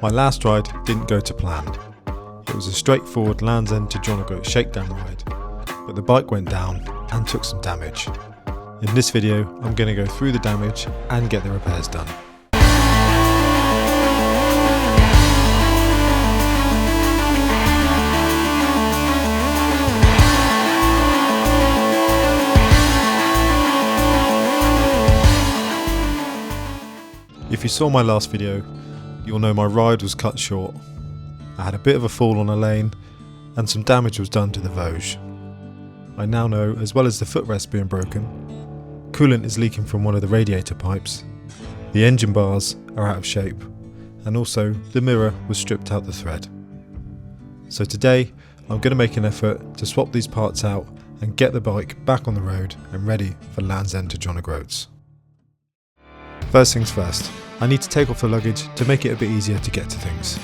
My last ride didn't go to plan. It was a straightforward Land's End to John O'Groats shakedown ride, but the bike went down and took some damage. In this video, I'm going to go through the damage and get the repairs done. If you saw my last video, you'll know my ride was cut short. I had a bit of a fall on a lane and some damage was done to the Voge. I now know, as well as the footrest being broken, coolant is leaking from one of the radiator pipes, the engine bars are out of shape, and also the mirror was stripped out the thread. So today I'm going to make an effort to swap these parts out and get the bike back on the road and ready for Land's End to John O'Groats. First things first, I need to take off the luggage to make it a bit easier to get to things.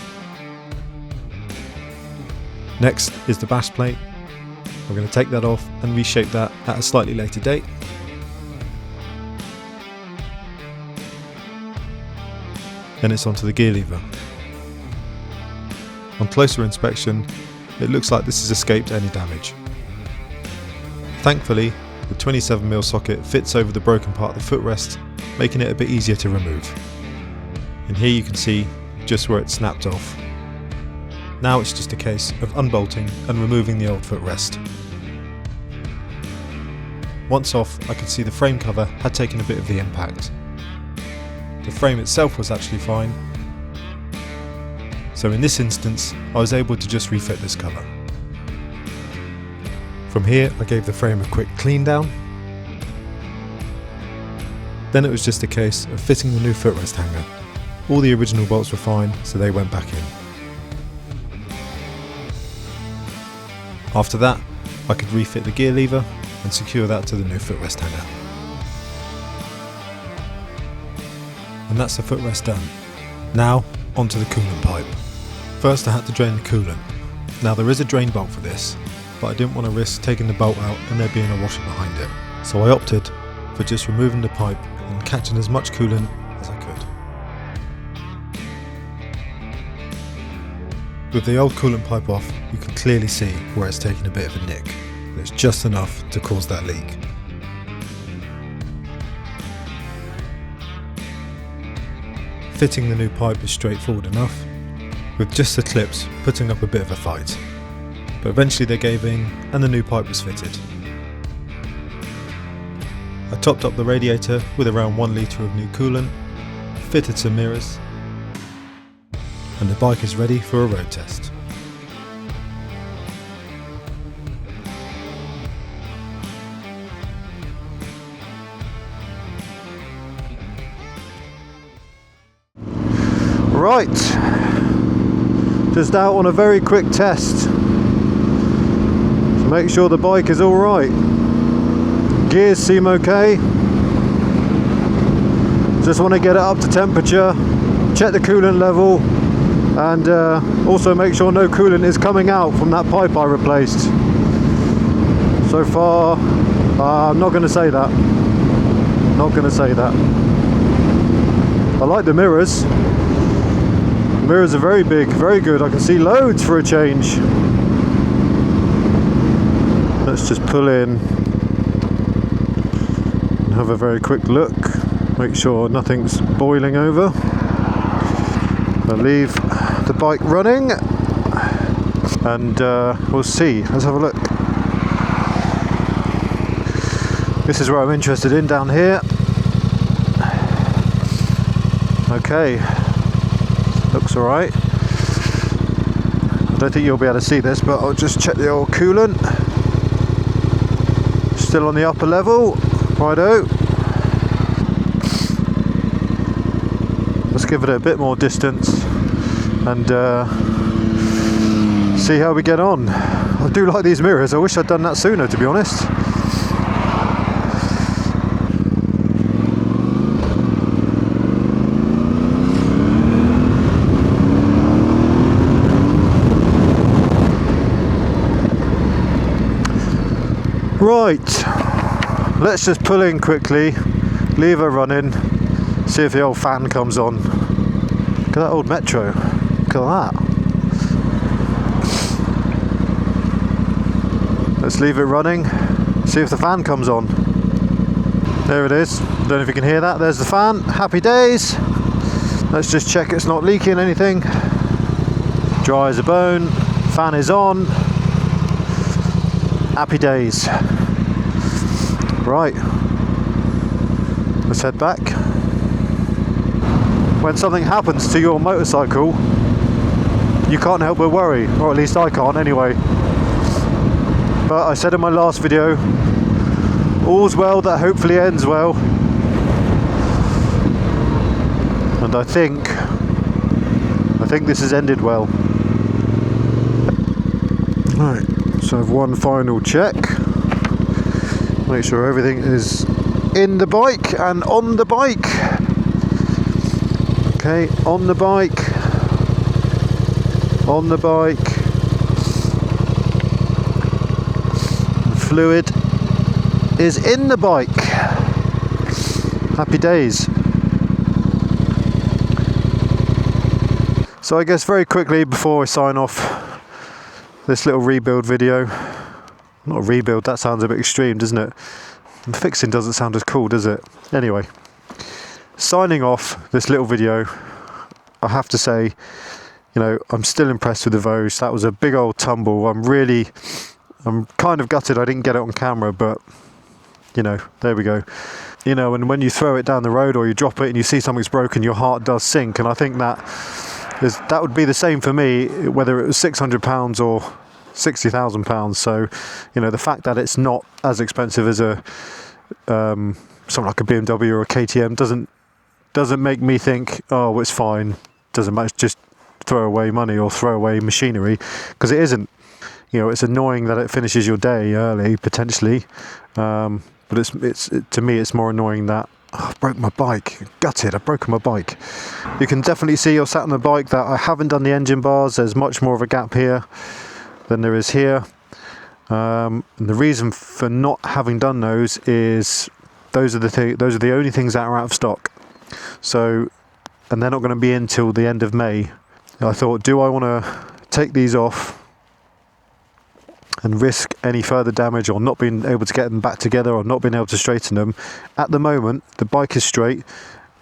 Next is the bash plate. I'm going to take that off and reshape that at a slightly later date. Then it's onto the gear lever. On closer inspection, it looks like this has escaped any damage. Thankfully, the 27mm socket fits over the broken part of the footrest, making it a bit easier to remove. And here you can see just where it snapped off. Now it's just a case of unbolting and removing the old footrest. Once off, I could see the frame cover had taken a bit of the impact. The frame itself was actually fine, so in this instance I was able to just refit this cover. From here I gave the frame a quick clean down. Then it was just a case of fitting the new footrest hanger. All the original bolts were fine, so they went back in. After that, I could refit the gear lever and secure that to the new footrest hanger. And that's the footrest done. Now, onto the coolant pipe. First I had to drain the coolant. Now there is a drain bolt for this, but I didn't want to risk taking the bolt out and there being a washer behind it. So I opted for just removing the pipe and catching as much coolant as I could. With the old coolant pipe off, you can clearly see where it's taken a bit of a nick. It's just enough to cause that leak. Fitting the new pipe is straightforward enough, with just the clips putting up a bit of a fight. But eventually they gave in and the new pipe was fitted. I topped up the radiator with around 1 litre of new coolant, fitted some mirrors, and the bike is ready for a road test. Right, just out on a very quick test to make sure the bike is alright. Gears seem okay. Just want to get it up to temperature, check the coolant level, and also make sure no coolant is coming out from that pipe I replaced. So far, I'm not going to say that. Not going to say that. I like the mirrors. The mirrors are very big, very good. I can see loads for a change. Let's just pull in and have a very quick look. Make sure nothing's boiling over. I'll leave the bike running and we'll see. Let's have a look. This is where I'm interested in, down here. Okay, looks alright. I don't think you'll be able to see this, but I'll just check the old coolant. Still on the upper level. Righto. Let's give it a bit more distance and see how we get on. I do like these mirrors. I wish I'd done that sooner, to be honest. Right, let's just pull in quickly, leave her running, see if the old fan comes on. Look at that old Metro. Look at that. Let's leave it running, see if the fan comes on. There it is. Don't know if you can hear that. There's the fan. Happy days. Let's just check it's not leaking anything. Dry as a bone. Fan is on. Happy days. Right. Let's head back. When something happens to your motorcycle, you can't help but worry, or at least I can't anyway. But I said in my last video, all's well that hopefully ends well. And I think this has ended well. Right, so I have one final check. Make sure everything is in the bike and on the bike. Okay, on the bike. On the bike. The fluid is in the bike. Happy days. So I guess very quickly before I sign off this little rebuild video, not a rebuild, that sounds a bit extreme, doesn't it? Fixing doesn't sound as cool, does it? Anyway, signing off this little video, I have to say, you know, I'm still impressed with the Voge. That was a big old tumble. I'm kind of gutted I didn't get it on camera, but you know, there we go. You know, and when you throw it down the road or you drop it and you see something's broken, your heart does sink. And I think that would be the same for me, whether it was £600 or £60,000. So, you know, the fact that it's not as expensive as a something like a BMW or a KTM doesn't make me think, oh, it's fine, doesn't matter, just throw away money or throw away machinery, because it isn't. You know, it's annoying that it finishes your day early potentially, but it's to me it's more annoying that I broke my bike. Gutted, I've broken my bike. You can definitely see you're sat on the bike that I haven't done the engine bars. There's much more of a gap here than there is here. And the reason for not having done those is those are the only things that are out of stock. So, and they're not going to be in till the end of May. I thought, do I want to take these off and risk any further damage or not being able to get them back together or not being able to straighten them? At the moment, the bike is straight.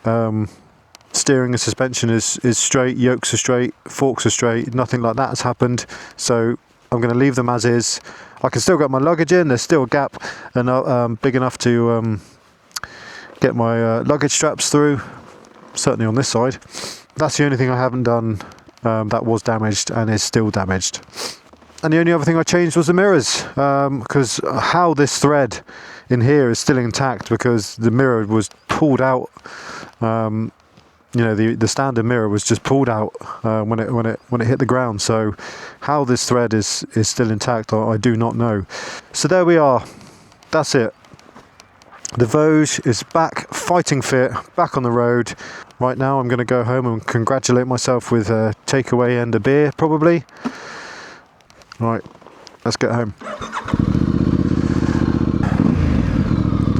Steering and suspension is straight, yokes are straight, forks are straight, nothing like that has happened. So I'm going to leave them as is. I can still get my luggage in, there's still a gap and big enough to get my luggage straps through, certainly on this side. That's the only thing I haven't done that was damaged and is still damaged. And the only other thing I changed was the mirrors, because how this thread in here is still intact because the mirror was pulled out. You know, the standard mirror was just pulled out when it hit the ground. So how this thread is still intact, I do not know. So there we are. That's it. The Voge is back, fighting fit, back on the road. Right now I'm going to go home and congratulate myself with a takeaway and a beer, probably. Right, let's get home.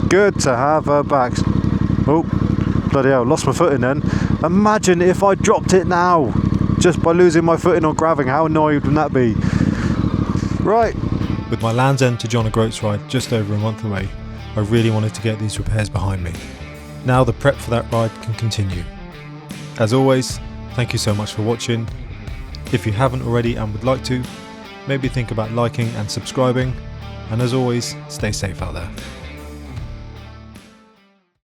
Good to have her back. Oh, bloody hell, lost my footing then. Imagine if I dropped it now, just by losing my footing on gravelling. How annoyed would that be? Right. With my Land's End to John O'Groats ride just over a month away, I really wanted to get these repairs behind me. Now the prep for that ride can continue. As always, thank you so much for watching. If you haven't already and would like to, maybe think about liking and subscribing. And as always, stay safe out there.